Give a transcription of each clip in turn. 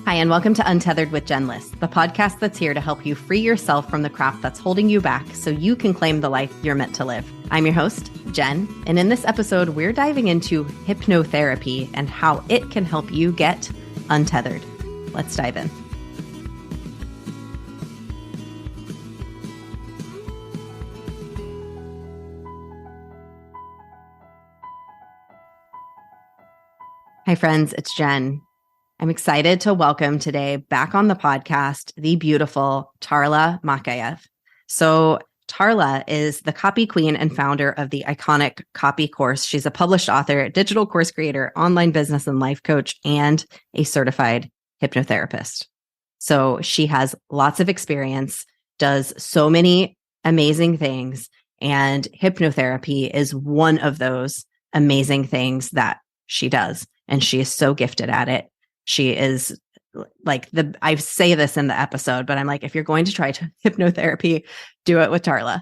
Hi, and welcome to Untethered with Jen List, the podcast that's here to help you free yourself from the crap that's holding you back so you can claim the life you're meant to live. I'm your host, Jen, and in this episode, we're diving into hypnotherapy and how it can help you get untethered. Let's dive in. Hi, friends, it's Jen. I'm excited to welcome today back on the podcast, the beautiful Tarla Makaeff. So Tarla is the copy queen and founder of the iconic Copy course. She's a published author, digital course creator, online business and life coach, and a certified hypnotherapist. So she has lots of experience, does so many amazing things, and hypnotherapy is one of those amazing things that she does. And she is so gifted at it. She is like I say this in the episode, but I'm like, if you're going to try hypnotherapy, do it with Tarla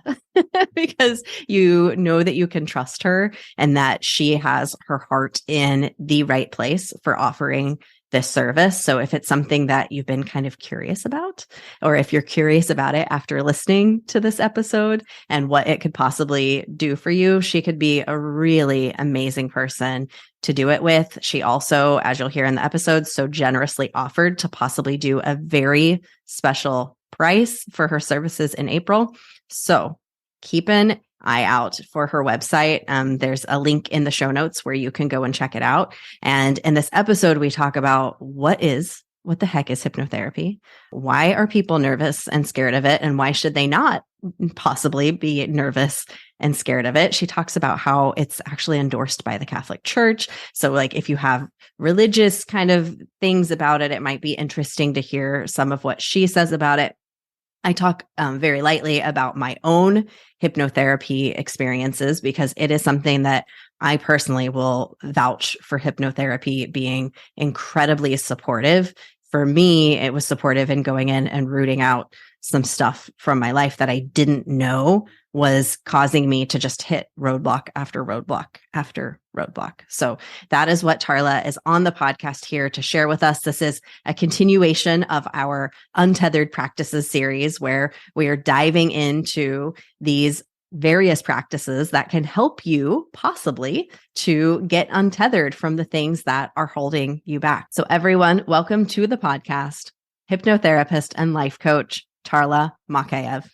because you know that you can trust her and that she has her heart in the right place for offering this service. So if it's something that you've been kind of curious about, or if you're curious about it after listening to this episode and what it could possibly do for you, she could be a really amazing person to do it with. She also, as you'll hear in the episode, so generously offered to possibly do a very special price for her services in April. So keep an eye out for her website. There's a link in the show notes where you can go and check it out. And in this episode, we talk about what the heck is hypnotherapy? Why are people nervous and scared of it? And why should they not possibly be nervous and scared of it? She talks about how it's actually endorsed by the Catholic Church. So like if you have religious kind of things about it, it might be interesting to hear some of what she says about it. I talk very lightly about my own hypnotherapy experiences because it is something that I personally will vouch for hypnotherapy being incredibly supportive. For me, it was supportive in going in and rooting out some stuff from my life that I didn't know was causing me to just hit roadblock after roadblock after roadblock. So that is what Tarla is on the podcast here to share with us. This is a continuation of our Untethered Practices series where we are diving into these various practices that can help you possibly to get untethered from the things that are holding you back. So everyone, welcome to the podcast, hypnotherapist and life coach, Tarla Makaeff.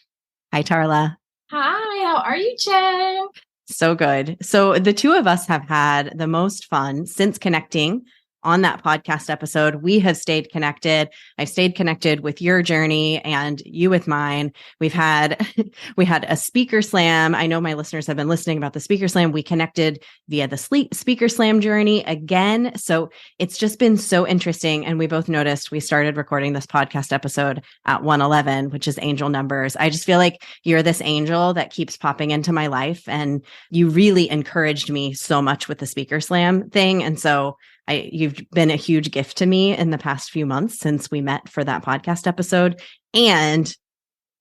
Hi, Tarla. Hi, how are you, Jen? So good. So the two of us have had the most fun since connecting on that podcast episode. We have stayed connected. I've stayed connected with your journey and you with mine. We had a speaker slam. I know my listeners have been listening about the speaker slam. We connected via the speaker slam journey again. So it's just been so interesting. And we both noticed we started recording this podcast episode at 111, which is angel numbers. I just feel like you're this angel that keeps popping into my life. And you really encouraged me so much with the speaker slam thing. And so you've been a huge gift to me in the past few months since we met for that podcast episode. And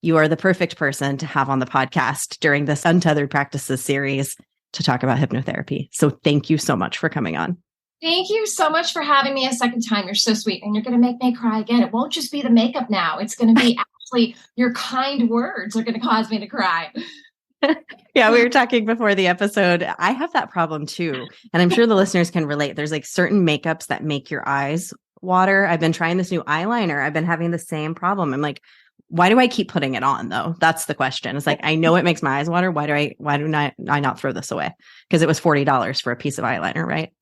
you are the perfect person to have on the podcast during this Untethered Practices series to talk about hypnotherapy. So thank you so much for coming on. Thank you so much for having me a second time. You're so sweet. And you're going to make me cry again. It won't just be the makeup now. It's going to be actually your kind words are going to cause me to cry. Yeah, we were talking before the episode. I have that problem too. And I'm sure the listeners can relate. There's like certain makeups that make your eyes water. I've been trying this new eyeliner. I've been having the same problem. I'm like, why do I keep putting it on though? That's the question. It's like, I know it makes my eyes water. Why do I not throw this away? Because it was $40 for a piece of eyeliner, right?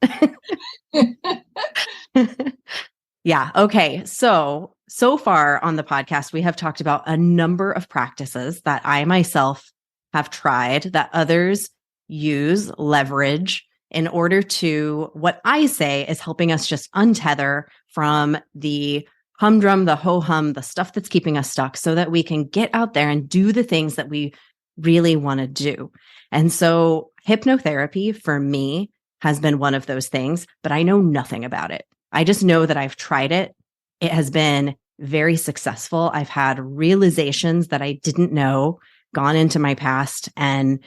Yeah. Okay. So far on the podcast, we have talked about a number of practices that I myself have tried that others use, leverage in order to, what I say is helping us just untether from the humdrum, the ho-hum, the stuff that's keeping us stuck so that we can get out there and do the things that we really want to do. And so hypnotherapy for me has been one of those things, but I know nothing about it. I just know that I've tried it. It has been very successful. I've had realizations that I didn't know, gone into my past, and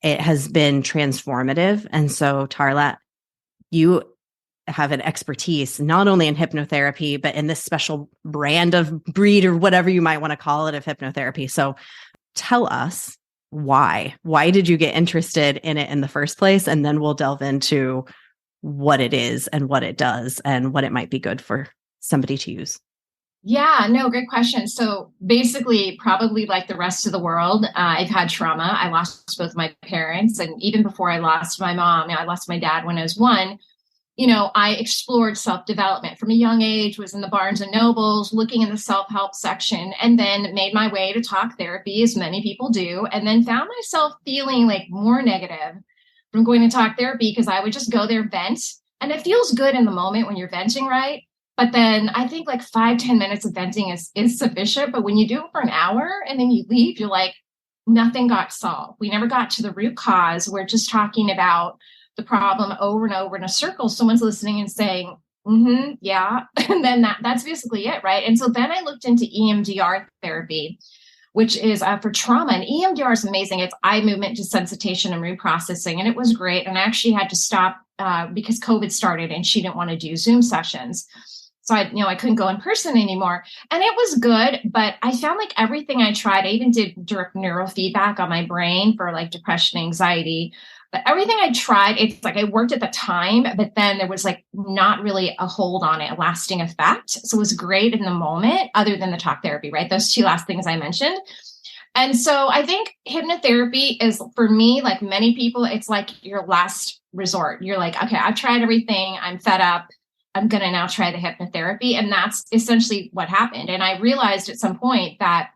it has been transformative. And so, Tarla, you have an expertise, not only in hypnotherapy, but in this special brand of breed or whatever you might want to call it of hypnotherapy. So tell us why. Why did you get interested in it in the first place? And then we'll delve into what it is and what it does and what it might be good for somebody to use. Yeah, no, great question. So basically, probably like the rest of the world, I've had trauma. I lost both my parents. And even before I lost my mom, I lost my dad when I was one. I explored self-development from a young age, was in the Barnes and Nobles, looking in the self-help section, and then made my way to talk therapy, as many people do, and then found myself feeling like more negative from going to talk therapy because I would just go there, vent. And it feels good in the moment when you're venting, right? But then I think like 5-10 minutes of venting is sufficient. But when you do it for an hour and then you leave, you're like, nothing got solved. We never got to the root cause. We're just talking about the problem over and over in a circle. Someone's listening and saying, yeah. And then that's basically it, right? And so then I looked into EMDR therapy, which is for trauma. And EMDR is amazing. It's eye movement desensitization and reprocessing. And it was great. And I actually had to stop because COVID started and she didn't want to do Zoom sessions. So I couldn't go in person anymore. And it was good, but I found like everything I tried, I even did direct neurofeedback on my brain for like depression, anxiety. But everything I tried, it's like I worked at the time, but then there was like not really a hold on it, a lasting effect. So it was great in the moment, other than the talk therapy, right? Those two last things I mentioned. And so I think hypnotherapy is, for me, like many people, it's like your last resort. You're like, okay, I've tried everything. I'm fed up. I'm going to now try the hypnotherapy. And that's essentially what happened. And I realized at some point that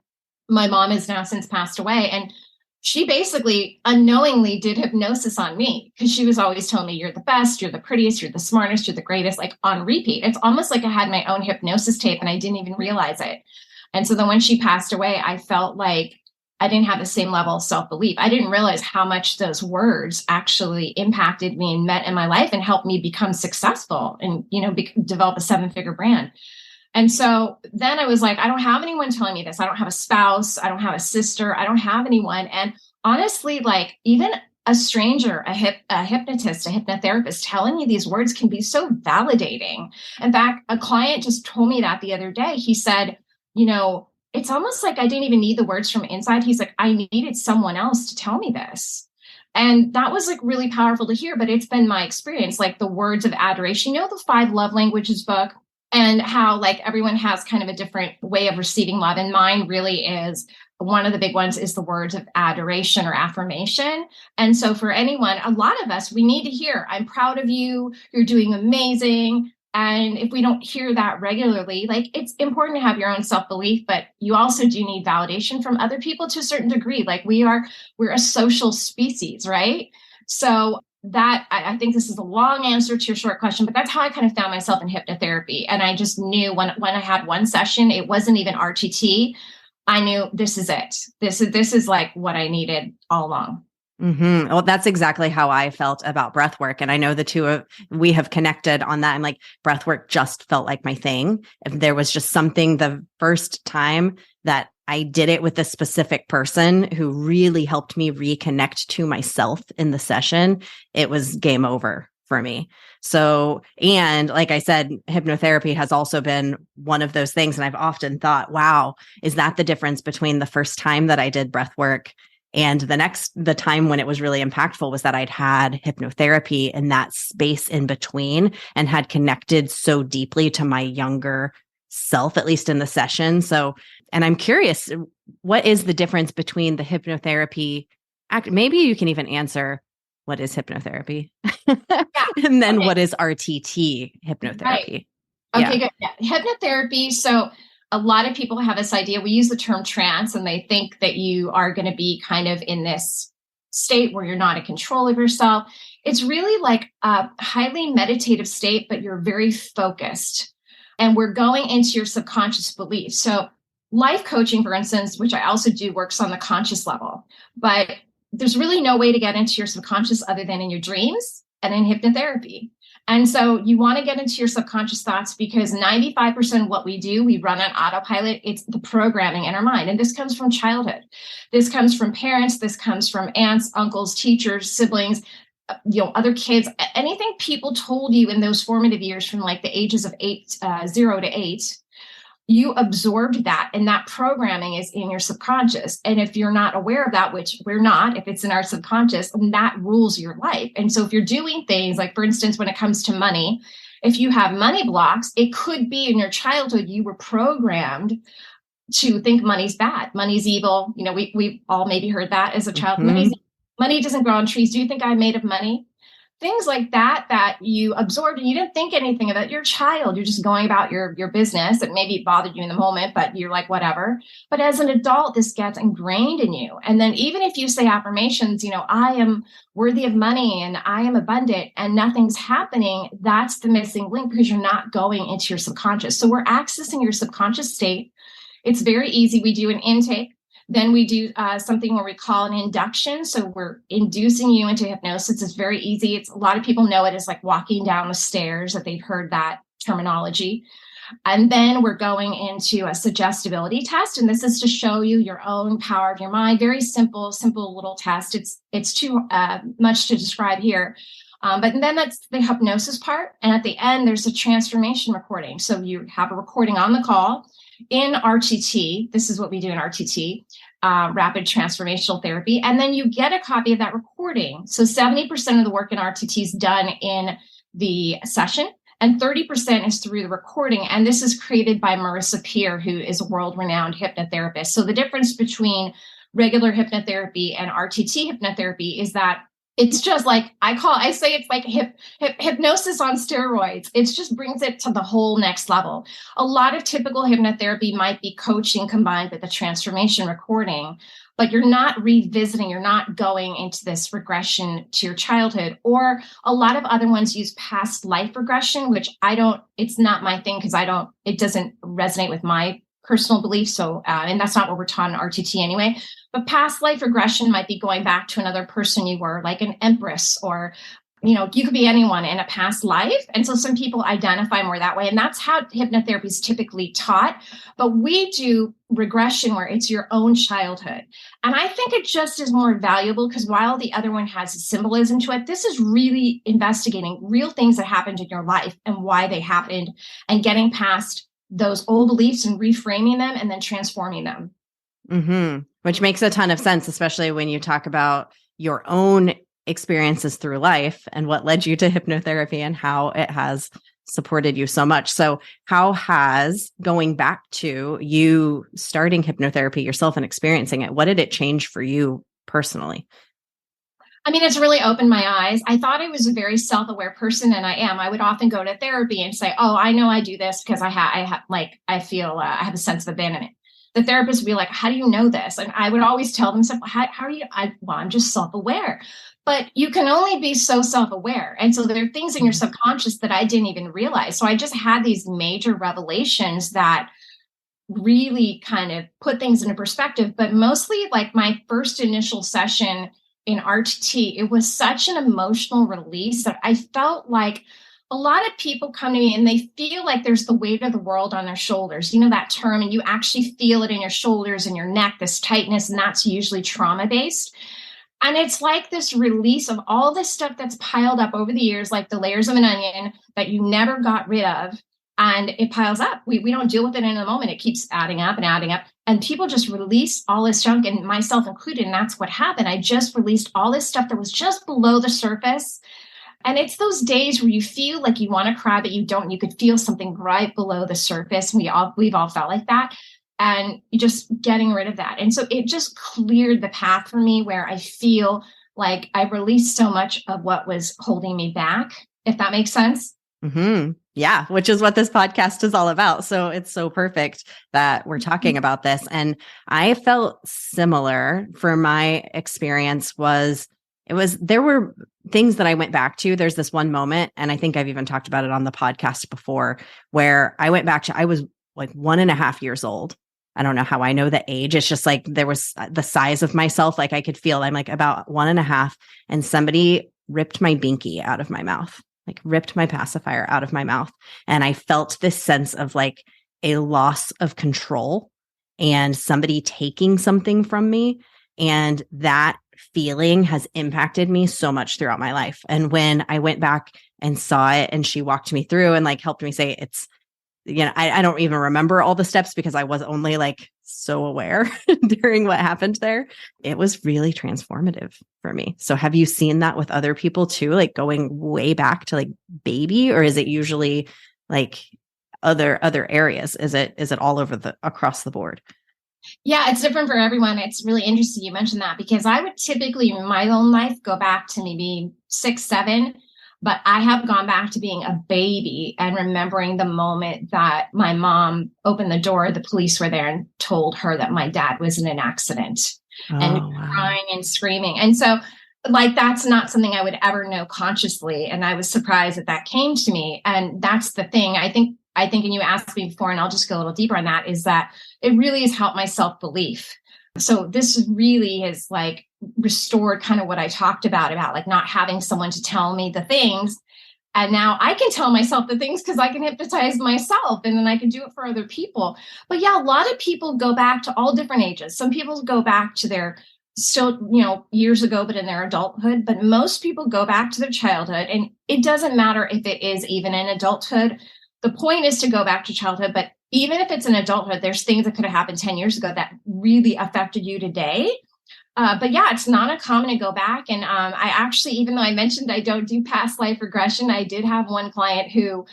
my mom has now since passed away. And she basically unknowingly did hypnosis on me because she was always telling me, you're the best, you're the prettiest, you're the smartest, you're the greatest, like on repeat. It's almost like I had my own hypnosis tape and I didn't even realize it. And so then when she passed away, I felt like I didn't have the same level of self-belief. I didn't realize how much those words actually impacted me and meant in my life and helped me become successful and, develop a 7-figure brand. And so then I was like, I don't have anyone telling me this. I don't have a spouse. I don't have a sister. I don't have anyone. And honestly, like even a stranger, a hypnotist, a hypnotherapist telling you these words can be so validating. In fact, a client just told me that the other day. He said, it's almost like I didn't even need the words from inside. He's like, I needed someone else to tell me this. And that was like really powerful to hear, but it's been my experience, like the words of adoration, the 5 love languages book, and how like everyone has kind of a different way of receiving love. And mine really is one of the big ones is the words of adoration or affirmation. And so for anyone, a lot of us, we need to hear, I'm proud of you. You're doing amazing. And if we don't hear that regularly, like it's important to have your own self-belief, but you also do need validation from other people to a certain degree. Like we're a social species, right? So that I think this is a long answer to your short question, but that's how I kind of found myself in hypnotherapy. And I just knew when I had one session, it wasn't even RTT. I knew this is it. This is like what I needed all along. Mm-hmm. Well, that's exactly how I felt about breath work. And I know we have connected on that. And like breath work just felt like my thing. If there was just something the first time that I did it with a specific person who really helped me reconnect to myself in the session, it was game over for me. So, and like I said, hypnotherapy has also been one of those things. And I've often thought, wow, is that the difference between the first time that I did breath work and the time when it was really impactful was that I'd had hypnotherapy in that space in between and had connected so deeply to my younger self, at least in the session. So, and I'm curious, what is the difference between the hypnotherapy maybe you can even answer what is hypnotherapy and then what is RTT hypnotherapy? Right. Okay, good. Yeah. Hypnotherapy. So a lot of people have this idea. We use the term trance and they think that you are going to be kind of in this state where you're not in control of yourself. It's really like a highly meditative state, but you're very focused. And we're going into your subconscious beliefs. So life coaching, for instance, which I also do, works on the conscious level. But there's really no way to get into your subconscious other than in your dreams and in hypnotherapy. And so you want to get into your subconscious thoughts because 95% of what we do, we run on autopilot. It's the programming in our mind. And this comes from childhood. This comes from parents. This comes from aunts, uncles, teachers, siblings. other kids, anything people told you in those formative years from like the ages of 0 to 8, you absorbed that, and that programming is in your subconscious. And if you're not aware of that, which we're not, if it's in our subconscious, that rules your life. And so if you're doing things like, for instance, when it comes to money, if you have money blocks, it could be in your childhood, you were programmed to think money's bad, money's evil. We all maybe heard that as a child. Mm-hmm. Money doesn't grow on trees. Do you think I'm made of money? Things like that you absorbed, and you didn't think anything of it. You're a child. You're just going about your business. It maybe bothered you in the moment, but you're like, whatever. But as an adult, this gets ingrained in you. And then even if you say affirmations, I am worthy of money and I am abundant, and nothing's happening, that's the missing link, because you're not going into your subconscious. So we're accessing your subconscious state. It's very easy. We do an intake. Then we do something where we call an induction. So we're inducing you into hypnosis. It's very easy. A lot of people know it as like walking down the stairs, that they've heard that terminology. And then we're going into a suggestibility test. And this is to show you your own power of your mind. Very simple little test. It's too much to describe here. But then that's the hypnosis part. And at the end, there's a transformation recording. So you have a recording on the call in RTT. This is what we do in RTT, rapid transformational therapy. And then you get a copy of that recording. So 70% of the work in RTT is done in the session, and 30% is through the recording. And this is created by Marissa Peer, who is a world-renowned hypnotherapist. So the difference between regular hypnotherapy and RTT hypnotherapy is that it's just like, I say it's like hypnosis on steroids. It just brings it to the whole next level. A lot of typical hypnotherapy might be coaching combined with a transformation recording, but you're not revisiting, you're not going into this regression to your childhood. Or a lot of other ones use past life regression, which it's not my thing, because it doesn't resonate with my personal beliefs. So, and that's not what we're taught in RTT anyway. But past life regression might be going back to another person you were, like an empress, or, you could be anyone in a past life. And so some people identify more that way. And that's how hypnotherapy is typically taught. But we do regression where it's your own childhood. And I think it just is more valuable, because while the other one has a symbolism to it, this is really investigating real things that happened in your life and why they happened, and getting past those old beliefs and reframing them and then transforming them. Mm-hmm. Which makes a ton of sense, especially when you talk about your own experiences through life and what led you to hypnotherapy and how it has supported you so much. So how has going back to you starting hypnotherapy yourself and experiencing it, what did it change for you personally? I mean, it's really opened my eyes. I thought I was a very self-aware person, and I am. I would often go to therapy and say, "Oh, I know I do this because I feel I have a sense of abandonment." The therapist would be like, "How do you know this?" And I would always tell them, "How are you?" Well, I'm just self-aware. But you can only be so self-aware, and so there are things in your subconscious that I didn't even realize. So I just had these major revelations that really kind of put things into perspective. But mostly, like my first initial session in RTT, it was such an emotional release that I felt like a lot of people come to me and they feel like there's the weight of the world on their shoulders. You know that term, and you actually feel it in your shoulders and your neck, this tightness, and that's usually trauma-based. And it's like this release of all this stuff that's piled up over the years, like the layers of an onion that you never got rid of. And it piles up. We don't deal with it in a moment. It keeps adding up and adding up. And people just release all this junk, and myself included. And that's what happened. I just released all this stuff that was just below the surface. And it's those days where you feel like you want to cry, but you don't. You could feel something right below the surface. We've all felt like that. And just getting rid of that. And so it just cleared the path for me, where I feel like I released so much of what was holding me back, if that makes sense. Mm-hmm. Yeah, which is what this podcast is all about. So it's so perfect that we're talking about this. And I felt similar. For my experience there were things that I went back to. There's this one moment, and I think I've even talked about it on the podcast before, where I went back to, I was like 1.5 years old. I don't know how I know the age. It's just like there was the size of myself. Like I could feel I'm like about 1.5, and somebody ripped my binky out of my mouth. Like ripped my pacifier out of my mouth. And I felt this sense of like a loss of control and somebody taking something from me. And that feeling has impacted me so much throughout my life. And when I went back and saw it and she walked me through and like helped me say it's, I don't even remember all the steps because I was only like so aware during what happened there. It was really transformative for me. So have you seen that with other people too, like going way back to like baby, or is it usually like other areas? Is it all over across the board? Yeah, it's different for everyone. It's really interesting you mentioned that because I would typically in my own life go back to maybe 6, 7, but I have gone back to being a baby and remembering the moment that my mom opened the door, the police were there and told her that my dad was in an accident and crying and screaming. And so like, that's not something I would ever know consciously. And I was surprised that came to me. And that's the thing. I think, and you asked me before, and I'll just go a little deeper on that, is that it really has helped my self-belief. So this really has like restored kind of what I talked about like not having someone to tell me the things. And now I can tell myself the things because I can hypnotize myself and then I can do it for other people. But yeah, a lot of people go back to all different ages. Some people go back to their still, years ago, but in their adulthood. But most people go back to their childhood. And it doesn't matter if it is even in adulthood. The point is to go back to childhood. But even if it's in adulthood, there's things that could have happened 10 years ago that really affected you today. But yeah, it's not uncommon to go back. And I actually, even though I mentioned I don't do past life regression, I did have one client who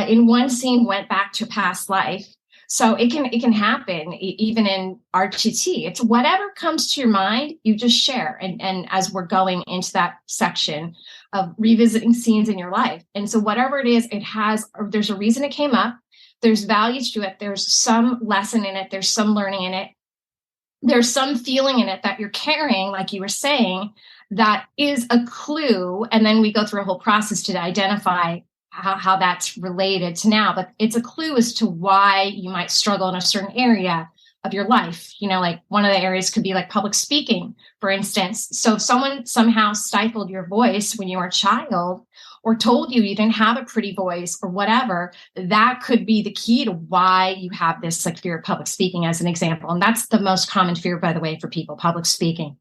in one scene went back to past life. So it can happen even in RTT. It's whatever comes to your mind, you just share. And as we're going into that section of revisiting scenes in your life. And so whatever it is, there's a reason it came up. There's value to it. There's some lesson in it. There's some learning in it. There's some feeling in it that you're carrying, like you were saying, that is a clue. And then we go through a whole process to identify how that's related to now. But it's a clue as to why you might struggle in a certain area of your life. Like one of the areas could be like public speaking, for instance. So if someone somehow stifled your voice when you were a child or told you didn't have a pretty voice or whatever, that could be the key to why you have this like fear of public speaking as an example. And that's the most common fear, by the way, for people, public speaking.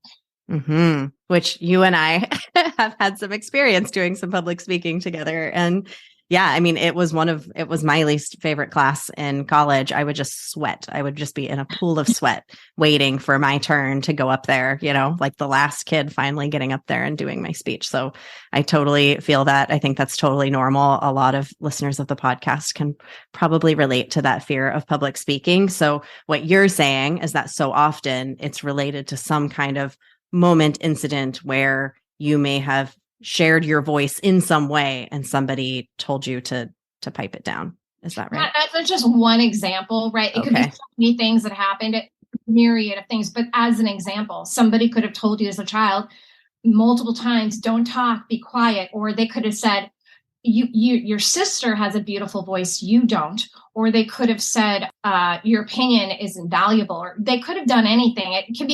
Mm-hmm. Which you and I have had some experience doing some public speaking together. And yeah, I mean, it was my least favorite class in college. I would just sweat. I would just be in a pool of sweat waiting for my turn to go up there, like the last kid finally getting up there and doing my speech. So I totally feel that. I think that's totally normal. A lot of listeners of the podcast can probably relate to that fear of public speaking. So what you're saying is that so often it's related to some kind of moment, incident where you may have shared your voice in some way and somebody told you to pipe it down. Is that right? That's just one example, right? It could be so many things that happened, a myriad of things. But as an example, somebody could have told you as a child multiple times, don't talk, be quiet. Or they could have said, your sister has a beautiful voice, you don't. Or they could have said, your opinion is invaluable. Or they could have done anything. It could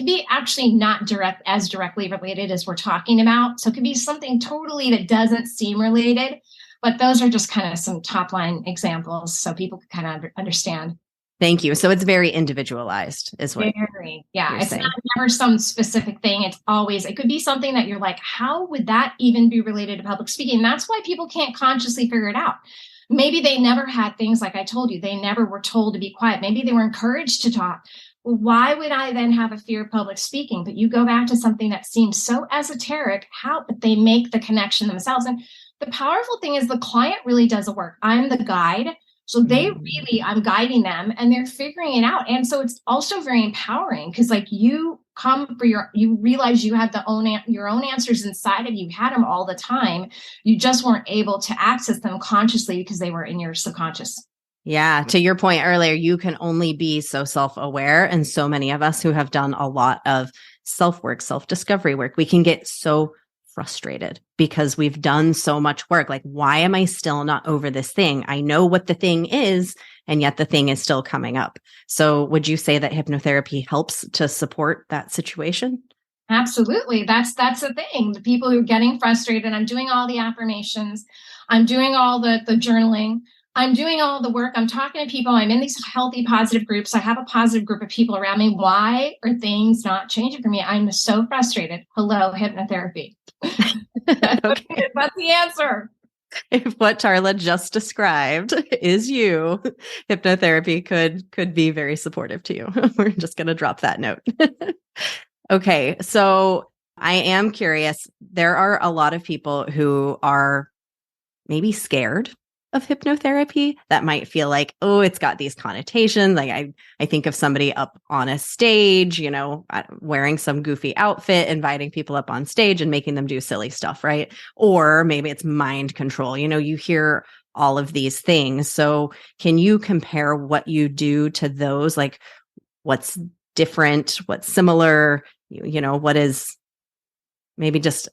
be actually not directly related as we're talking about. So it could be something totally that doesn't seem related. But those are just kind of some top line examples so people can kind of understand. Thank you. So it's very individualized is what it's saying. Not never some specific thing. It's always, it could be something that you're like, how would that even be related to public speaking? And that's why people can't consciously figure it out. Maybe they never had things like I told you, they never were told to be quiet. Maybe they were encouraged to talk. Well, why would I then have a fear of public speaking? But you go back to something that seems so esoteric, how they make the connection themselves. And the powerful thing is the client really does the work. I'm the guide. So I'm guiding them and they're figuring it out. And so it's also very empowering because like you realize you had your own answers inside of you. You had them all the time. You just weren't able to access them consciously because they were in your subconscious. Yeah. To your point earlier, you can only be so self-aware. And so many of us who have done a lot of self-work, self-discovery work, we can get so frustrated because we've done so much work. Like, why am I still not over this thing? I know what the thing is, and yet the thing is still coming up. So would you say that hypnotherapy helps to support that situation? Absolutely. That's the thing. The people who are getting frustrated, I'm doing all the affirmations, I'm doing all the journaling, I'm doing all the work. I'm talking to people. I'm in these healthy, positive groups. I have a positive group of people around me. Why are things not changing for me? I'm so frustrated. Hello, hypnotherapy. Okay. That's the answer. If what Tarla just described is you, hypnotherapy could be very supportive to you. We're just going to drop that note. Okay, so I am curious. There are a lot of people who are maybe scared of hypnotherapy that might feel like, oh, it's got these connotations. Like I think of somebody up on a stage, wearing some goofy outfit, inviting people up on stage and making them do silly stuff, right? Or maybe it's mind control. You hear all of these things. So can you compare what you do to those? Like what's different, what's similar, what is maybe just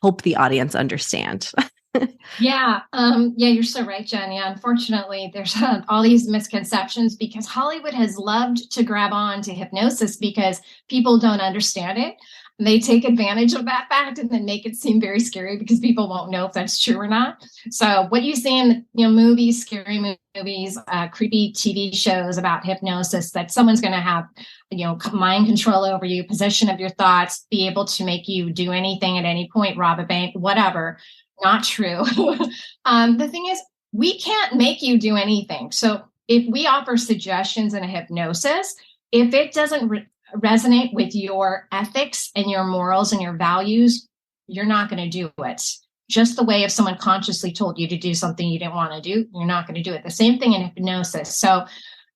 help the audience understand? Yeah, you're so right, Jen. Yeah, unfortunately, there's all these misconceptions because Hollywood has loved to grab on to hypnosis because people don't understand it. And they take advantage of that fact and then make it seem very scary because people won't know if that's true or not. So what you see in movies, scary movies, creepy TV shows about hypnosis, that someone's going to have mind control over you, possession of your thoughts, be able to make you do anything at any point, rob a bank, whatever. Not true. The thing is, we can't make you do anything. So if we offer suggestions in a hypnosis, if it doesn't resonate with your ethics and your morals and your values, you're not going to do it. Just the way if someone consciously told you to do something you didn't want to do, you're not going to do it. The same thing in hypnosis. So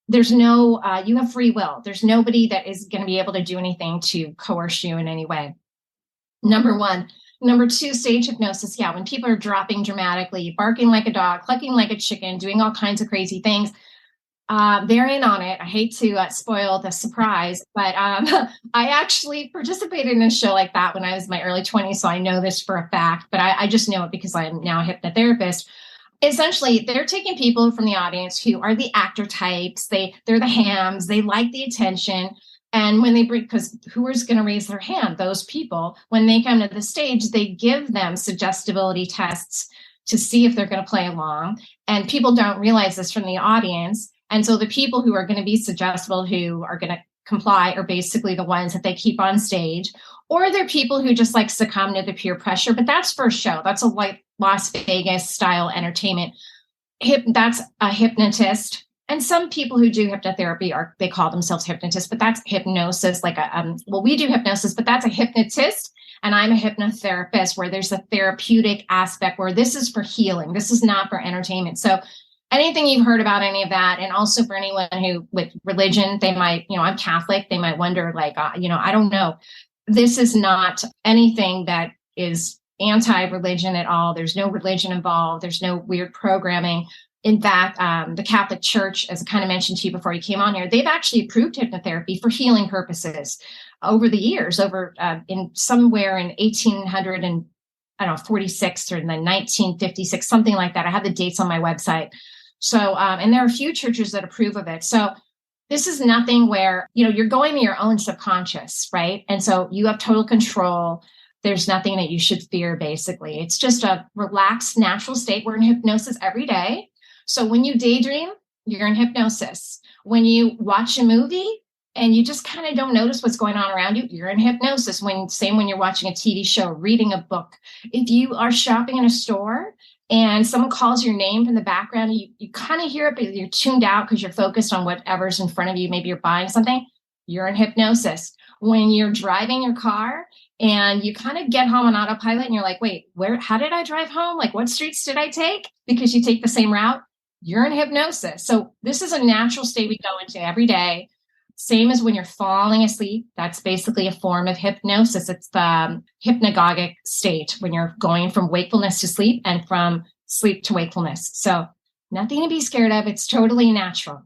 there's no, you have free will. There's nobody that is going to be able to do anything to coerce you in any way. Number one. Number two, stage hypnosis. Yeah, when people are dropping dramatically, barking like a dog, clucking like a chicken, doing all kinds of crazy things, they're in on it. I hate to spoil the surprise, but I actually participated in a show like that when I was in my early 20s, so I know this for a fact, but I just know it because I'm now a hypnotherapist. Essentially, they're taking people from the audience who are the actor types. They're the hams. They like the attention. And when they bring, because who is going to raise their hand? Those people. When they come to the stage, they give them suggestibility tests to see if they're going to play along. And people don't realize this from the audience. And so the people who are going to be suggestible, who are going to comply, are basically the ones that they keep on stage. Or they're people who just like succumb to the peer pressure. But that's for show. That's a like Las Vegas style entertainment. That's a hypnotist. And some people who do hypnotherapy they call themselves hypnotists, but that's hypnosis. Like we do hypnosis, but that's a hypnotist. And I'm a hypnotherapist where there's a therapeutic aspect where this is for healing. This is not for entertainment. So anything you've heard about any of that, and also for anyone who with religion, they might, I'm Catholic, they might wonder like, I don't know. This is not anything that is anti-religion at all. There's no religion involved. There's no weird programming. In fact, the Catholic Church, as I kind of mentioned to you before you came on here, they've actually approved hypnotherapy for healing purposes over the years, in somewhere in 1800 and I don't know, 46 or in the 1956, something like that. I have the dates on my website. So, and there are a few churches that approve of it. So this is nothing where, you're going to your own subconscious, right? And so you have total control. There's nothing that you should fear, basically. It's just a relaxed, natural state. We're in hypnosis every day. So when you daydream, you're in hypnosis. When you watch a movie and you just kind of don't notice what's going on around you, you're in hypnosis. Same when you're watching a TV show, reading a book. If you are shopping in a store and someone calls your name from the background, you kind of hear it, but you're tuned out because you're focused on whatever's in front of you. Maybe you're buying something, you're in hypnosis. When you're driving your car and you kind of get home on autopilot and you're like, wait, how did I drive home? Like, what streets did I take? Because you take the same route, you're in hypnosis. So this is a natural state we go into every day. Same as when you're falling asleep. That's basically a form of hypnosis. It's the hypnagogic state when you're going from wakefulness to sleep and from sleep to wakefulness. So nothing to be scared of. It's totally natural.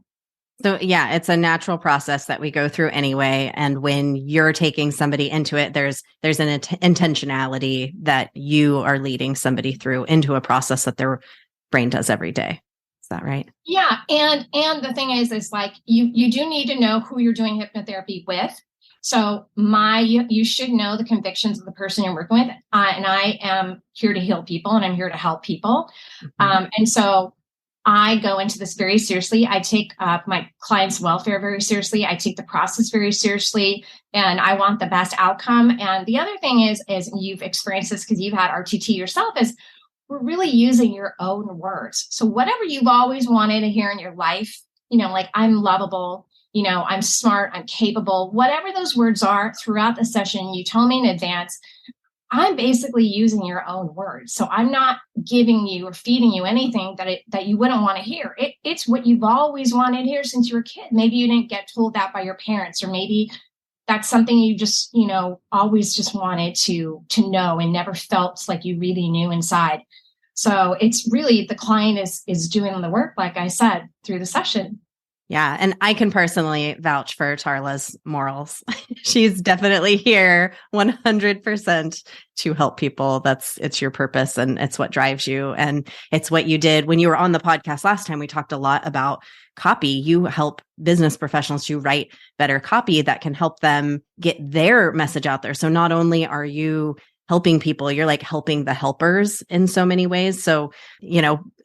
So yeah, it's a natural process that we go through anyway. And when you're taking somebody into it, there's an intentionality that you are leading somebody through into a process that their brain does every day. Is that right? Yeah. And the thing is like you do need to know who you're doing hypnotherapy with. So you should know the convictions of the person you're working with. And I am here to heal people and I'm here to help people. Mm-hmm. And so I go into this very seriously. I take my clients' welfare very seriously. I take the process very seriously, and I want the best outcome. And the other thing is you've experienced this because you've had RTT yourself, is we're really using your own words. So whatever you've always wanted to hear in your life, like I'm lovable, I'm smart, I'm capable, whatever those words are throughout the session, you tell me in advance, I'm basically using your own words. So I'm not giving you or feeding you anything that you wouldn't want to hear. It's what you've always wanted to hear since you were a kid. Maybe you didn't get told that by your parents, or maybe that's something you just, always just wanted to know and never felt like you really knew inside. So it's really the client is doing the work, like I said, through the session. Yeah. And I can personally vouch for Tarla's morals. She's definitely here 100% to help people. It's your purpose and it's what drives you. And it's what you did when you were on the podcast last time. We talked a lot about copy. You help business professionals to write better copy that can help them get their message out there. So not only are you helping people, you're like helping the helpers in so many ways. So,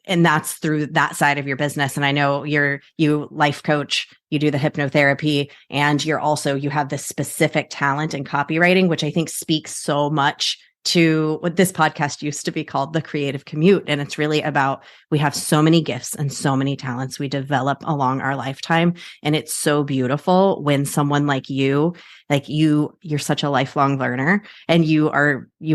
and that's through that side of your business. And I know you life coach, you do the hypnotherapy, and you have this specific talent in copywriting, which I think speaks so much to what this podcast used to be called The Creative Commute. And it's really about, we have so many gifts and so many talents we develop along our lifetime. And it's so beautiful when someone like you're such a lifelong learner, and you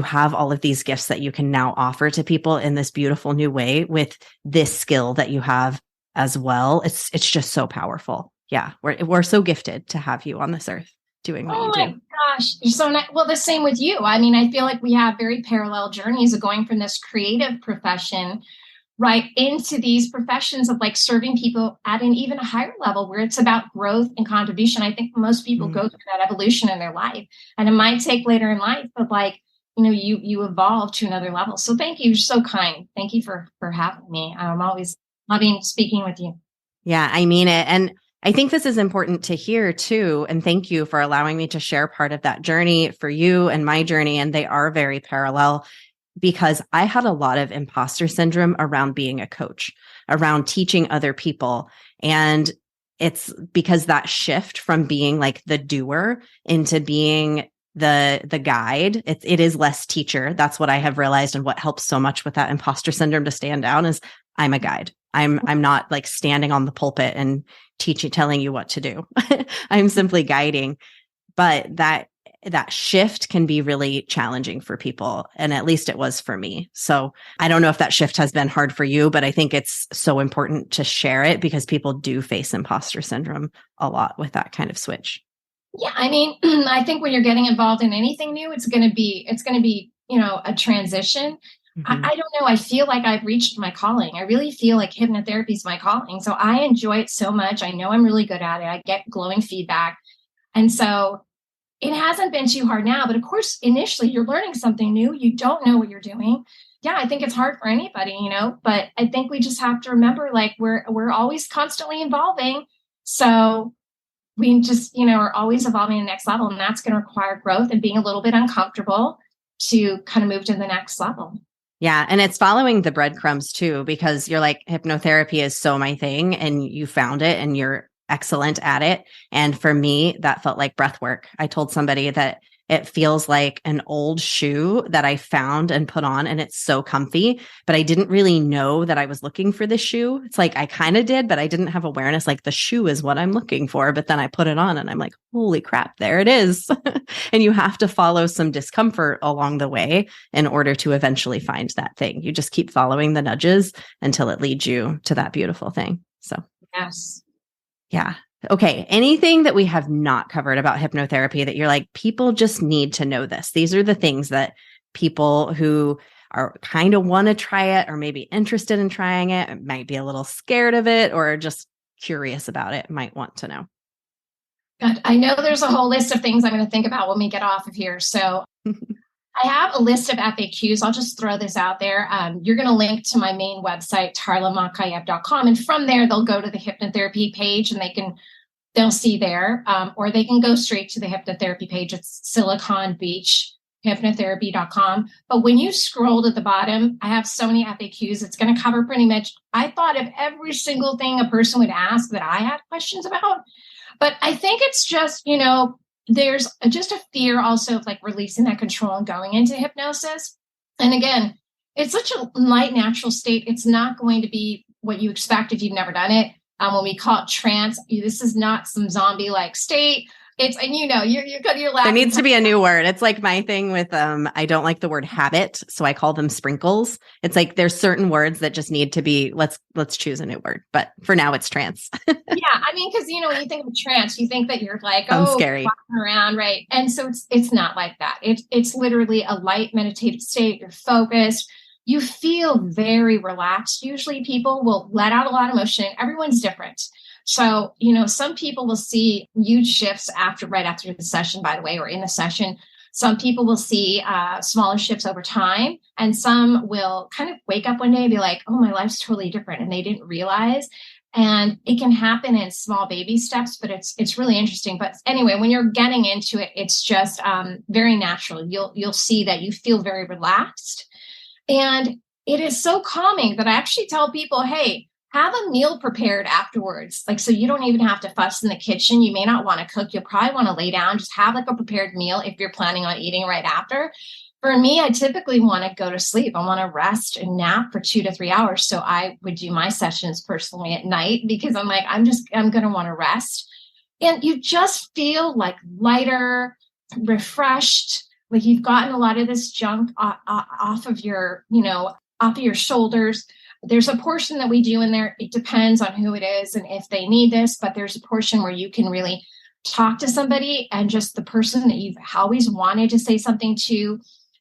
have all of these gifts that you can now offer to people in this beautiful new way with this skill that you have as well. It's just so powerful. Yeah. We're so gifted to have you on this earth doing what you do. Oh my gosh, you're so nice. Well, the same with you. I mean, I feel like we have very parallel journeys of going from this creative profession right into these professions of like serving people at an even higher level where it's about growth and contribution. I think most people go through that evolution in their life, and it might take later in life, but you evolve to another level. So thank you. You're so kind. Thank you for having me. I'm always loving speaking with you. Yeah, I mean it. And I think this is important to hear too. And thank you for allowing me to share part of that journey for you and my journey. And they are very parallel, because I had a lot of imposter syndrome around being a coach, around teaching other people. And it's because that shift from being like the doer into being the guide, it is less teacher. That's what I have realized, and what helps so much with that imposter syndrome to stand down is I'm a guide. I'm not like standing on the pulpit and telling you what to do. I'm simply guiding. But that shift can be really challenging for people. And at least it was for me. So I don't know if that shift has been hard for you, but I think it's so important to share it, because people do face imposter syndrome a lot with that kind of switch. Yeah. I mean, I think when you're getting involved in anything new, it's going to be, a transition. Mm-hmm. I don't know. I feel like I've reached my calling. I really feel like hypnotherapy is my calling. So I enjoy it so much. I know I'm really good at it. I get glowing feedback. And so it hasn't been too hard now. But of course, initially you're learning something new. You don't know what you're doing. Yeah, I think it's hard for anybody, but I think we just have to remember, like, we're always constantly evolving. So we just, are always evolving to the next level. And that's going to require growth and being a little bit uncomfortable to kind of move to the next level. Yeah. And it's following the breadcrumbs too, because you're like, hypnotherapy is so my thing, and you found it and you're excellent at it. And for me, that felt like breath work. I told somebody that it feels like an old shoe that I found and put on, and it's so comfy, but I didn't really know that I was looking for this shoe. It's like, I kind of did, but I didn't have awareness. Like, the shoe is what I'm looking for. But then I put it on and I'm like, holy crap, there it is. And you have to follow some discomfort along the way in order to eventually find that thing. You just keep following the nudges until it leads you to that beautiful thing. So, yes. Yeah. Okay. Anything that we have not covered about hypnotherapy that you're like, people just need to know this? These are the things that people who are kind of want to try it, or maybe interested in trying it, might be a little scared of it, or just curious about it, might want to know. God, I know there's a whole list of things I'm going to think about when we get off of here. So I have a list of FAQs. I'll just throw this out there. You're going to link to my main website, tarlamakaeff.com. And from there, they'll go to the hypnotherapy page, and they'll see there, or they can go straight to the hypnotherapy page. It's Silicon Beach hypnotherapy.com. But when you scroll to the bottom, I have so many FAQs. It's going to cover pretty much, I thought of every single thing a person would ask that I had questions about. But I think it's just, there's just a fear also of like releasing that control and going into hypnosis. And again, it's such a light, natural state. It's not going to be what you expect if you've never done it. When we call it trance, this is not some zombie-like state. It's, and you're laughing. There needs to be a new word. It's like my thing with, I don't like the word habit, so I call them sprinkles. It's like there's certain words that just need to be, let's choose a new word. But for now, it's trance. Yeah, I mean, because when you think of trance, you think that you're like, scary, walking around, right? And so it's not like that. It's literally a light meditative state. You're focused. You feel very relaxed. Usually, people will let out a lot of emotion. Everyone's different. So, some people will see huge shifts right after the session, by the way, or in the session. Some people will see smaller shifts over time, and some will kind of wake up one day and be like, oh, my life's totally different. And they didn't realize. And it can happen in small baby steps, but it's really interesting. But anyway, when you're getting into it, it's just very natural. You'll see that you feel very relaxed. And it is so calming that I actually tell people, hey, have a meal prepared afterwards. Like, so you don't even have to fuss in the kitchen. You may not want to cook. You'll probably want to lay down, just have like a prepared meal if you're planning on eating right after. For me, I typically want to go to sleep. I want to rest and nap for 2 to 3 hours. So I would do my sessions personally at night because I'm like, I'm going to want to rest. And you just feel like lighter, refreshed, like you've gotten a lot of this junk off of your, off of your shoulders. There's a portion that we do in there. It depends on who it is and if they need this, but there's a portion where you can really talk to somebody and just the person that you've always wanted to say something to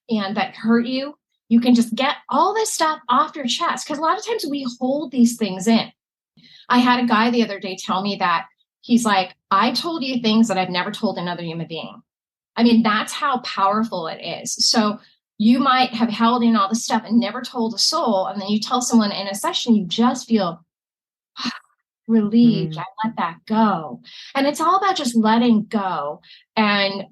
and that hurt you, you can just get all this stuff off your chest. Because a lot of times we hold these things in. I had a guy the other day tell me that he's like, I told you things that I've never told another human being. I mean, that's how powerful it is. So you might have held in all this stuff and never told a soul. And then you tell someone in a session, you just feel relieved. I let that go. And it's all about just letting go and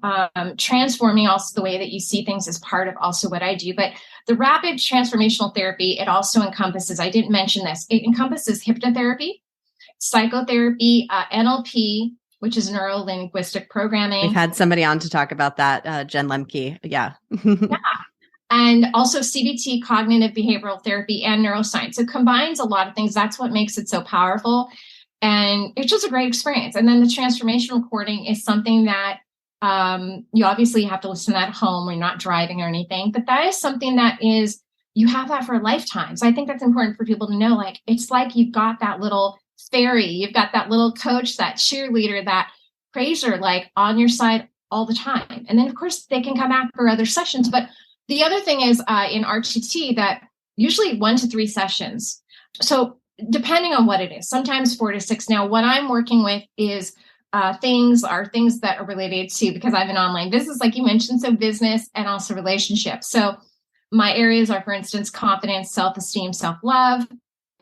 transforming also the way that you see things as part of also what I do. But the rapid transformational therapy, it also encompasses, I didn't mention this, it encompasses hypnotherapy, psychotherapy, NLP, which is neuro-linguistic programming. We've had somebody on to talk about that, Jen Lemke. Yeah. Yeah. And also CBT, cognitive behavioral therapy, and neuroscience. It combines a lot of things. That's what makes it so powerful. And it's just a great experience. And then the transformation recording is something that you obviously have to listen at home when you're not driving or anything. But that is something that is, you have that for a lifetime. So I think that's important for people to know. Like, it's like you've got that little fairy, you've got that little coach, that cheerleader, that praiser, like on your side all the time. And then, of course, they can come back for other sessions. But the other thing is in RTT that usually 1 to 3 sessions. So depending on what it is, sometimes 4 to 6. Now, what I'm working with is things that are related to, because I have an online business, like you mentioned, so business and also relationships. So my areas are, for instance, confidence, self-esteem, self-love,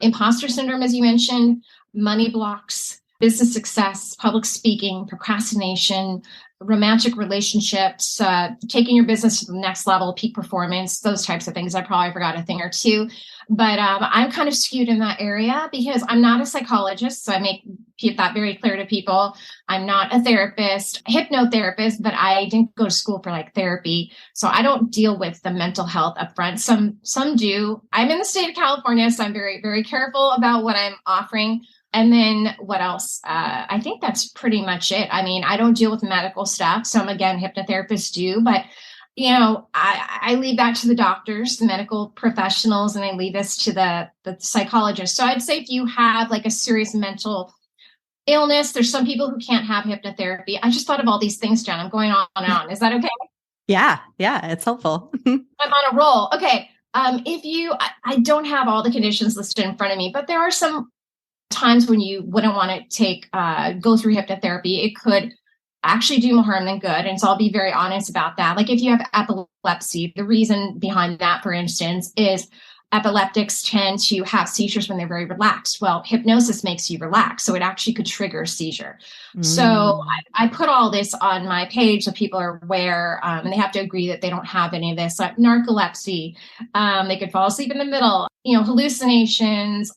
imposter syndrome, as you mentioned, money blocks, business success, public speaking, procrastination, romantic relationships, taking your business to the next level, peak performance, those types of things. I probably forgot a thing or two, but I'm kind of skewed in that area because I'm not a psychologist. So I make that very clear to people. I'm not a therapist, hypnotherapist, but I didn't go to school for like therapy. So I don't deal with the mental health upfront. Some do. I'm in the state of California, so I'm very, very careful about what I'm offering. And then what else? I think that's pretty much it. I mean, I don't deal with medical stuff. Some, again, hypnotherapists do, but, I leave that to the doctors, the medical professionals, and I leave this to the psychologists. So I'd say if you have like a serious mental illness, there's some people who can't have hypnotherapy. I just thought of all these things, Jen. I'm going on and on. Is that okay? Yeah, it's helpful. I'm on a roll. Okay. I don't have all the conditions listed in front of me, but there are some times when you wouldn't want to go through hypnotherapy. It could actually do more harm than good. And so I'll be very honest about that. Like if you have epilepsy, the reason behind that, for instance, is epileptics tend to have seizures when they're very relaxed. Well, hypnosis makes you relax, so it actually could trigger a seizure. So I put all this on my page so people are aware, and they have to agree that they don't have any of this, like narcolepsy. They could fall asleep in the middle, hallucinations,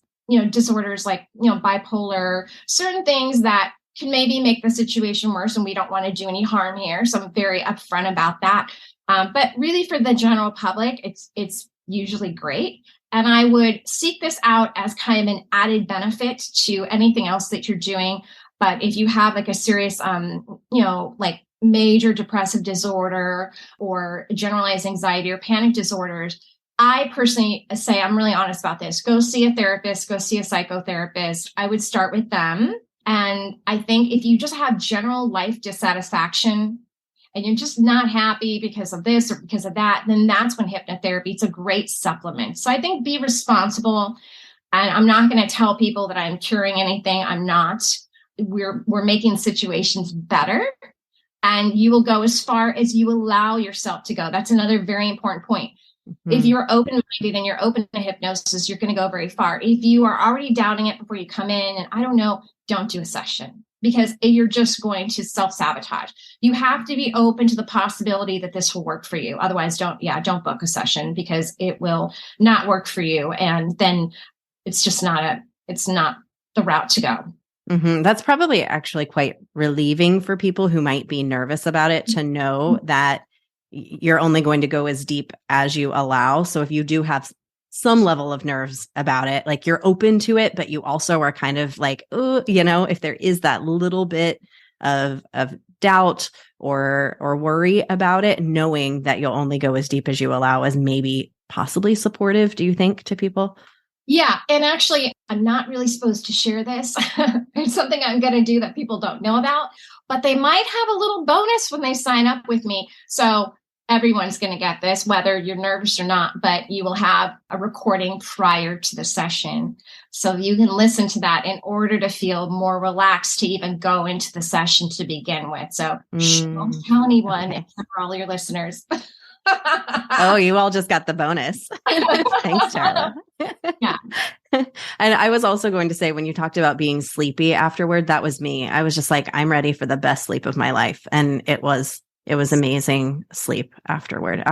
disorders like, bipolar, certain things that can maybe make the situation worse, and we don't want to do any harm here. So I'm very upfront about that. But really, for the general public, it's usually great. And I would seek this out as kind of an added benefit to anything else that you're doing. But if you have like a serious, like major depressive disorder or generalized anxiety or panic disorders, I personally say, I'm really honest about this. Go see a therapist, go see a psychotherapist. I would start with them. And I think if you just have general life dissatisfaction and you're just not happy because of this or because of that, then that's when hypnotherapy, it's a great supplement. So I think be responsible. And I'm not going to tell people that I'm curing anything. I'm not. We're making situations better. And you will go as far as you allow yourself to go. That's another very important point. Mm-hmm. If you're open-minded and you're open to hypnosis, you're going to go very far. If you are already doubting it before you come in, and I don't know, don't do a session, because you're just going to self-sabotage. You have to be open to the possibility that this will work for you. Otherwise, don't book a session, because it will not work for you. And then it's just it's not the route to go. Mm-hmm. That's probably actually quite relieving for people who might be nervous about it, to know that you're only going to go as deep as you allow. So if you do have some level of nerves about it, like you're open to it, but you also are kind of like, if there is that little bit of doubt or worry about it, knowing that you'll only go as deep as you allow is maybe possibly supportive, do you think, to people? Yeah. And actually, I'm not really supposed to share this. It's something I'm going to do that people don't know about, but they might have a little bonus when they sign up with me. So everyone's going to get this, whether you're nervous or not, but you will have a recording prior to the session. So you can listen to that in order to feel more relaxed to even go into the session to begin with. So don't tell anyone, except for all your listeners. Oh, you all just got the bonus. Thanks, Tarla. Yeah. And I was also going to say, when you talked about being sleepy afterward, that was me. I was just like, I'm ready for the best sleep of my life. And it was amazing sleep afterward.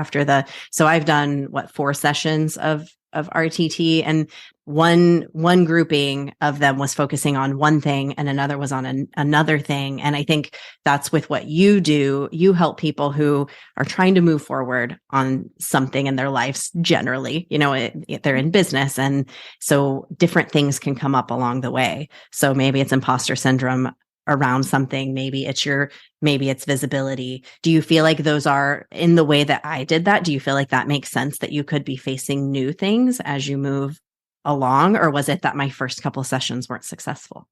So I've done 4 sessions of RTT, and one grouping of them was focusing on one thing and another was on another thing. And I think that's with what you do. You help people who are trying to move forward on something in their lives generally. They're in business. And so different things can come up along the way. So maybe it's imposter syndrome around something. Maybe it's visibility. Do you feel like those are, in the way that I did that, do you feel like that makes sense, that you could be facing new things as you move along? Or was it that my first couple of sessions weren't successful?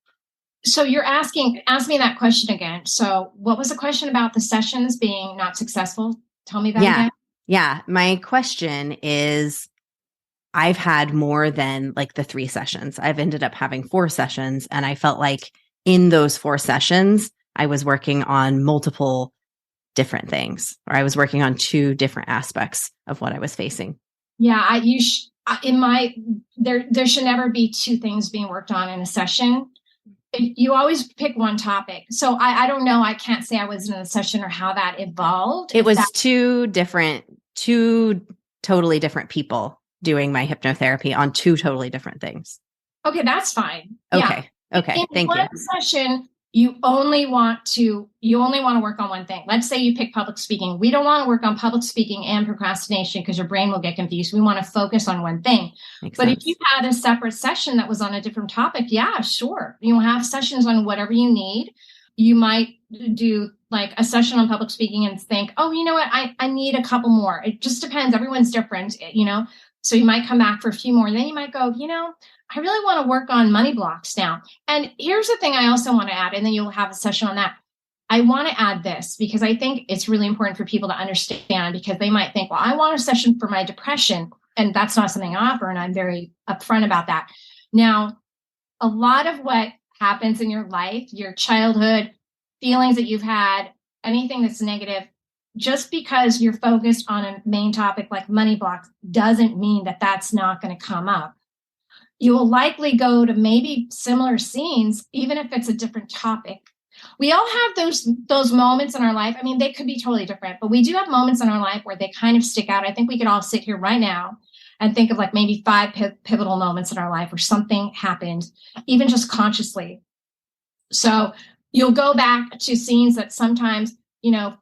So you're ask me that question again. So what was the question about the sessions being not successful? Tell me that again. Yeah. My question is, I've had more than like the 3 sessions. I've ended up having 4 sessions, and I felt like in those 4 sessions, I was working on multiple different things, or I was working on 2 different aspects of what I was facing. Yeah, there should never be 2 things being worked on in a session. You always pick one topic. So I don't know. I can't say I was in a session or how that evolved. It was 2 totally different people doing my hypnotherapy on 2 totally different things. Okay, that's fine. Okay. Yeah. Okay. Thank you. In one session, you only want to work on one thing. Let's say you pick public speaking. We don't want to work on public speaking and procrastination, because your brain will get confused. We want to focus on one thing. Makes sense. If you had a separate session that was on a different topic, yeah, sure. You'll have sessions on whatever you need. You might do like a session on public speaking and think, oh, you know what? I need a couple more. It just depends. Everyone's different, So you might come back for a few more. Then you might go, I really want to work on money blocks now. And here's the thing I also want to add, and then you'll have a session on that. I want to add this because I think it's really important for people to understand, because they might think, well, I want a session for my depression, and that's not something I offer. And I'm very upfront about that. Now, a lot of what happens in your life, your childhood, feelings that you've had, anything that's negative, just because you're focused on a main topic like money blocks doesn't mean that that's not going to come up. You will likely go to maybe similar scenes, even if it's a different topic. We all have those moments in our life. I mean, they could be totally different, but we do have moments in our life where they kind of stick out. I think we could all sit here right now and think of like maybe 5 pivotal moments in our life where something happened, even just consciously. So you'll go back to scenes that sometimes,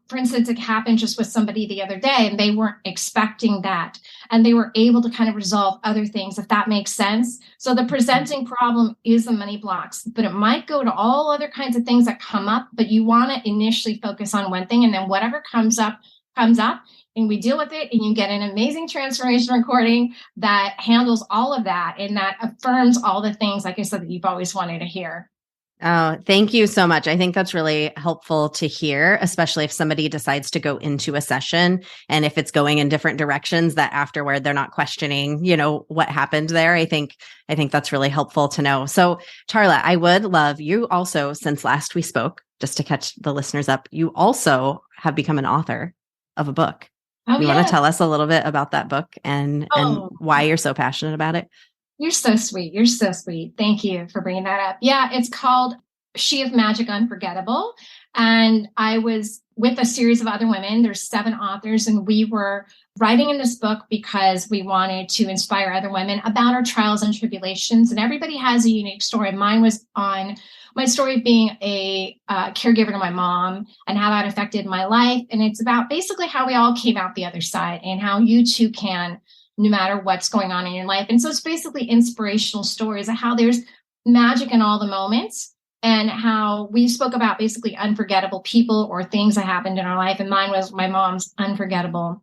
for instance, it happened just with somebody the other day and they weren't expecting that. And they were able to kind of resolve other things, if that makes sense. So the presenting problem is the money blocks, but it might go to all other kinds of things that come up, but you want to initially focus on one thing, and then whatever comes up, and we deal with it, and you get an amazing transformation recording that handles all of that and that affirms all the things, like I said, that you've always wanted to hear. Oh, thank you so much. I think that's really helpful to hear, especially if somebody decides to go into a session and if it's going in different directions, that afterward they're not questioning, what happened there. I think that's really helpful to know. So, Tarla, I would love you also, since last we spoke, just to catch the listeners up, you also have become an author of a book. You want to tell us a little bit about that book and why you're so passionate about it? You're so sweet. You're so sweet. Thank you for bringing that up. Yeah, it's called She of Magic Unforgettable. And I was with a series of other women. There's 7 authors, and we were writing in this book because we wanted to inspire other women about our trials and tribulations. And everybody has a unique story. Mine was on my story of being a caregiver to my mom and how that affected my life. And it's about basically how we all came out the other side and how you too can, no matter what's going on in your life. And so it's basically inspirational stories of how there's magic in all the moments, and how we spoke about basically unforgettable people or things that happened in our life. And mine was my mom's unforgettable,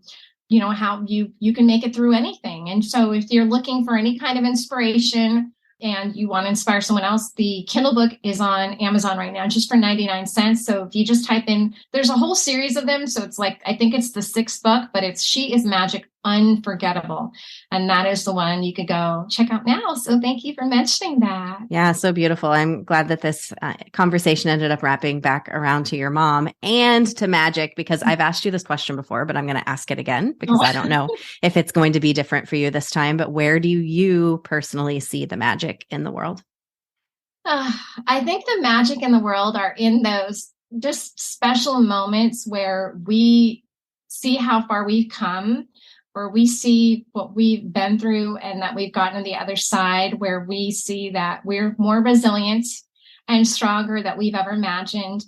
how you can make it through anything. And so if you're looking for any kind of inspiration and you want to inspire someone else, the Kindle book is on Amazon right now, just for 99 cents. So if you just type in, there's a whole series of them. So it's like, I think it's the 6th book, but it's She is Magic Unforgettable. And that is the one you could go check out now. So thank you for mentioning that. Yeah, so beautiful. I'm glad that this conversation ended up wrapping back around to your mom and to magic, because I've asked you this question before, but I'm going to ask it again because I don't know if it's going to be different for you this time. But where do you personally see the magic in the world? I think the magic in the world are in those just special moments where we see how far we've come, where we see what we've been through and that we've gotten to the other side, where we see that we're more resilient and stronger than we've ever imagined.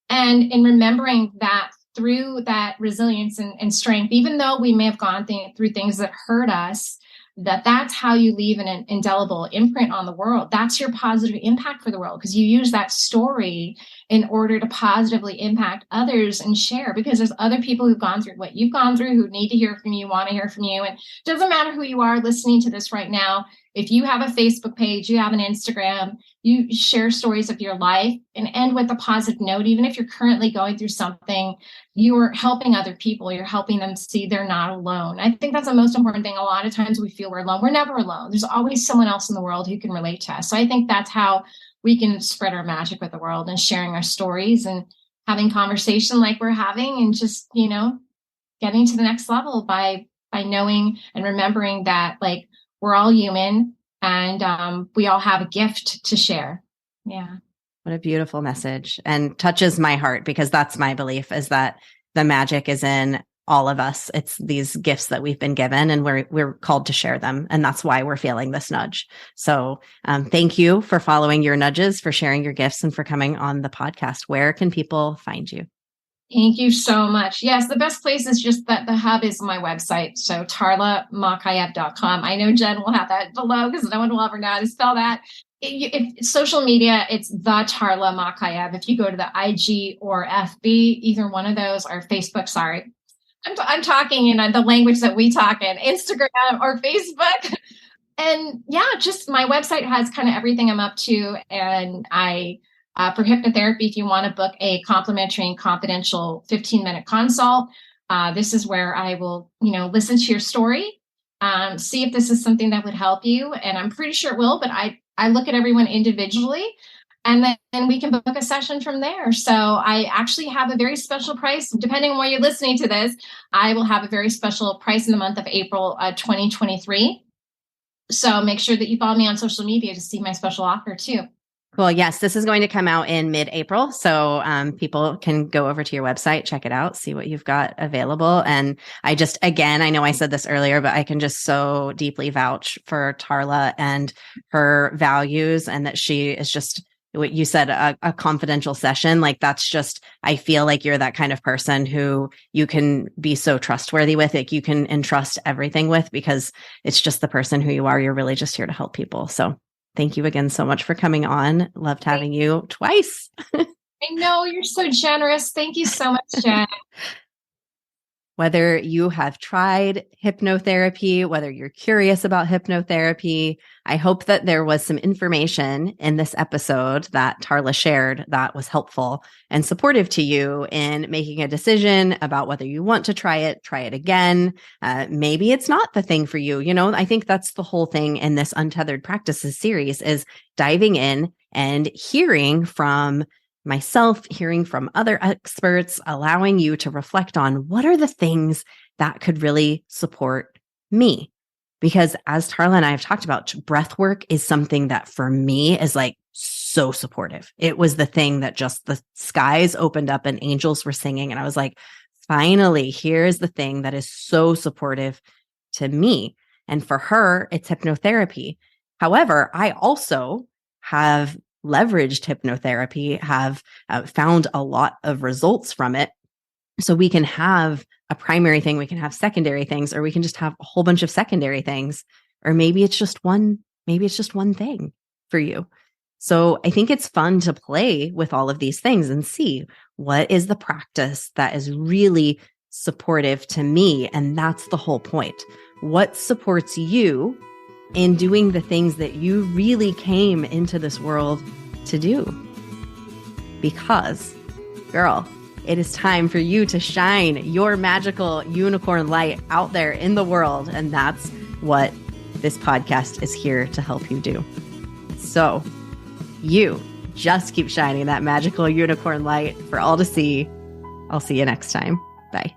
And in remembering that through that resilience and strength, even though we may have gone through things that hurt us, that's how you leave an indelible imprint on the world. That's your positive impact for the world, because you use that story in order to positively impact others and share, because there's other people who've gone through what you've gone through, who need to hear from you, want to hear from you. And it doesn't matter who you are listening to this right now. If you have a Facebook page, you have an Instagram, you share stories of your life and end with a positive note. Even if you're currently going through something, you're helping other people. You're helping them see they're not alone. I think that's the most important thing. A lot of times we feel we're alone. We're never alone. There's always someone else in the world who can relate to us. So I think that's how we can spread our magic with the world, and sharing our stories and having conversation like we're having, and just, getting to the next level by knowing and remembering that, like, we're all human and we all have a gift to share. Yeah. What a beautiful message, and touches my heart, because that's my belief, is that the magic is in all of us. It's these gifts that we've been given, and we're called to share them. And that's why we're feeling this nudge. So thank you for following your nudges, for sharing your gifts, and for coming on the podcast. Where can people find you? Thank you so much. Yes, the best place is just that the hub is my website. So tarlamakaeff.com. I know Jen will have that below because no one will ever know how to spell that. If social media, it's the Tarla Makaeff. If you go to the IG or FB, either one of those, or Facebook, sorry. I'm talking in the language that we talk in, Instagram or Facebook. And yeah, just my website has kind of everything I'm up to. And for hypnotherapy, if you want to book a complimentary and confidential 15-minute consult, this is where I will, listen to your story, see if this is something that would help you. And I'm pretty sure it will, but I look at everyone individually. And then we can book a session from there. So I actually have a very special price. Depending on where you're listening to this, I will have a very special price in the month of April 2023. So make sure that you follow me on social media to see my special offer too. Cool. Yes, this is going to come out in mid-April. So people can go over to your website, check it out, see what you've got available. And again, I know I said this earlier, but I can just so deeply vouch for Tarla and her values, and that she is just what you said, a confidential session. Like that's just, I feel like you're that kind of person who you can be so trustworthy with, like you can entrust everything with, because it's just the person who you are. You're really just here to help people. So thank you again so much for coming on. Loved having you twice. I know, you're so generous. Thank you so much, Jen. Whether you have tried hypnotherapy, whether you're curious about hypnotherapy, I hope that there was some information in this episode that Tarla shared that was helpful and supportive to you in making a decision about whether you want to try it again. Maybe it's not the thing for you. I think that's the whole thing in this Untethered Practices series, is diving in and hearing from myself, hearing from other experts, allowing you to reflect on what are the things that could really support me. Because as Tarla and I have talked about, breath work is something that for me is like so supportive. It was the thing that just the skies opened up and angels were singing. And I was like, finally, here's the thing that is so supportive to me. And for her, it's hypnotherapy. However, I also have leveraged hypnotherapy, have found a lot of results from it. So we can have a primary thing, we can have secondary things, or we can just have a whole bunch of secondary things, or maybe it's just one thing for you. So I think it's fun to play with all of these things and see what is the practice that is really supportive to me. And that's the whole point. What supports you in doing the things that you really came into this world to do? Because, girl, it is time for you to shine your magical unicorn light out there in the world. And that's what this podcast is here to help you do. So you just keep shining that magical unicorn light for all to see. I'll see you next time. Bye.